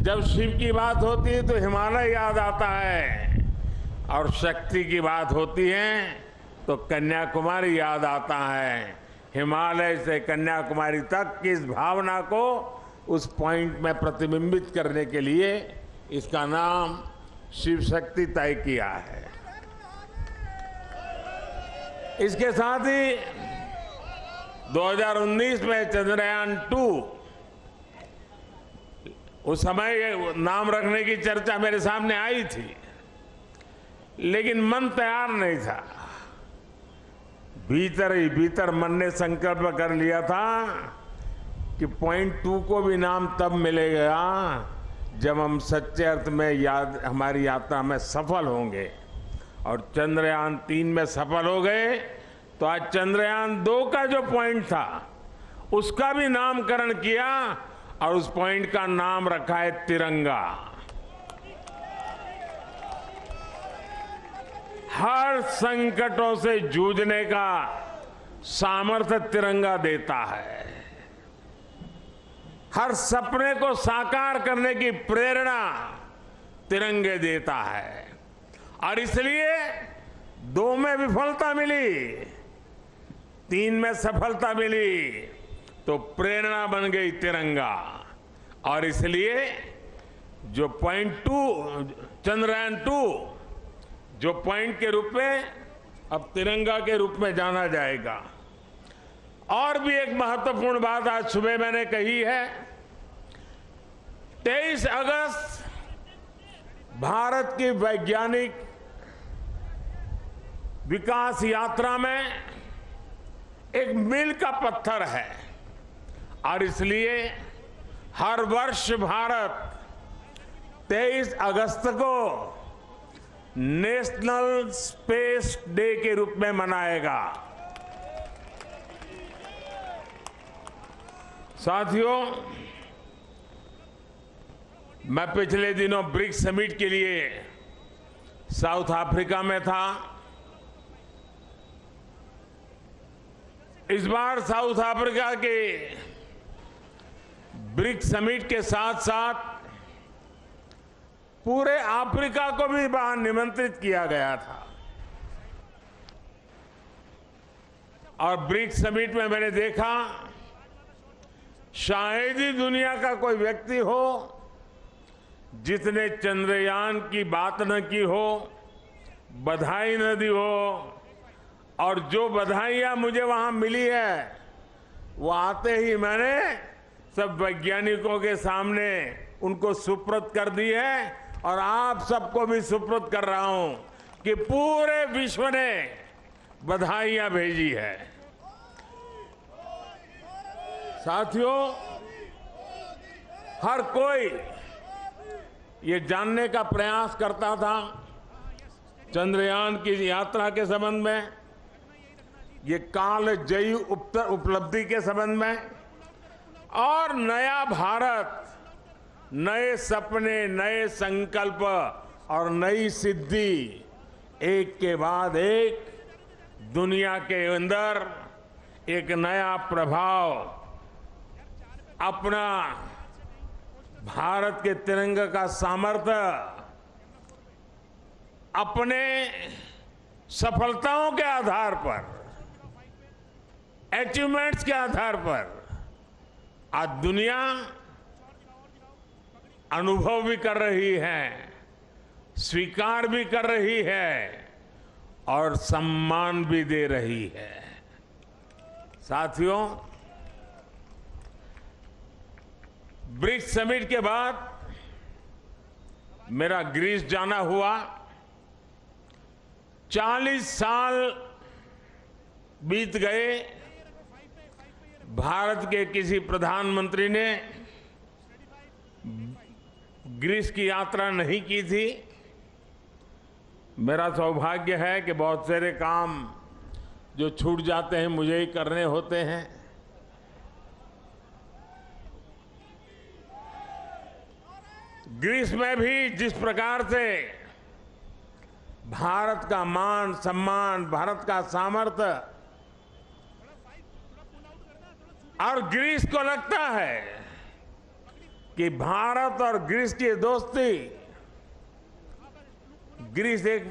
जब शिव की बात होती है तो हिमालय याद आता है, और शक्ति की बात होती है तो कन्याकुमारी याद आता है। हिमालय से कन्याकुमारी तक की इस भावना को उस पॉइंट में प्रतिबिंबित करने के लिए इसका नाम शिव शक्ति तय किया है। इसके साथ ही 2019 में चंद्रयान 2, उस समय नाम रखने की चर्चा मेरे सामने आई थी, लेकिन मन तैयार नहीं था। भीतर ही भीतर मन ने संकल्प कर लिया था कि पॉइंट 2 को भी नाम तब मिलेगा जब हम सच्चे अर्थ में हमारी यात्रा में सफल होंगे। और चंद्रयान 3 में सफल हो गए तो आज चंद्रयान 2 का जो पॉइंट था उसका भी नामकरण किया और उस पॉइंट का नाम रखा है तिरंगा। हर संकटों से जूझने का सामर्थ्य तिरंगा देता है। हर सपने को साकार करने की प्रेरणा तिरंगे देता है। और इसलिए 2 में विफलता मिली, 3 में सफलता मिली, तो प्रेरणा बन गई तिरंगा। और इसलिए जो पॉइंट 2 चंद्रयान 2 जो पॉइंट के रूप में अब तिरंगा के रूप में जाना जाएगा। और भी एक महत्वपूर्ण बात आज सुबह मैंने कही है। 23 अगस्त भारत की वैज्ञानिक विकास यात्रा में एक मील का पत्थर है, और इसलिए हर वर्ष भारत 23 अगस्त को नेशनल स्पेस डे के रूप में मनाएगा। साथियों, मैं पिछले दिनों ब्रिक्स समिट के लिए साउथ अफ्रीका में था। इस बार साउथ अफ्रीका के ब्रिक्स समिट के साथ साथ पूरे अफ्रीका को भी वहां निमंत्रित किया गया था। और ब्रिक्स समिट में मैंने देखा, शायद ही दुनिया का कोई व्यक्ति हो जिसने चंद्रयान की बात न की हो, बधाई न दी हो। और जो बधाइयां मुझे वहां मिली है वो आते ही मैंने सब वैज्ञानिकों के सामने उनको सुपुर्द कर दी है, और आप सबको भी सुपुर्द कर रहा हूं कि पूरे विश्व ने बधाइयां भेजी है। साथियों, हर कोई ये जानने का प्रयास करता था चंद्रयान की यात्रा के संबंध में, ये कालजयी उपलब्धि के संबंध में, और नया भारत, नए सपने, नए संकल्प और नई सिद्धि एक के बाद एक दुनिया के अंदर एक नया प्रभाव अपना भारत के तिरंगे का सामर्थ्य अपने सफलताओं के आधार पर, अचीवमेंट्स के आधार पर आज दुनिया अनुभव भी कर रही है, स्वीकार भी कर रही है और सम्मान भी दे रही है। साथियों, ब्रिक्स समिट के बाद मेरा ग्रीस जाना हुआ। 40 साल बीत गए, भारत के किसी प्रधानमंत्री ने ग्रीस की यात्रा नहीं की थी। मेरा सौभाग्य है कि बहुत सारे काम जो छूट जाते हैं मुझे ही करने होते हैं। ग्रीस में भी जिस प्रकार से भारत का मान सम्मान, भारत का सामर्थ्य, और ग्रीस को लगता है कि भारत और ग्रीस की दोस्ती, ग्रीस एक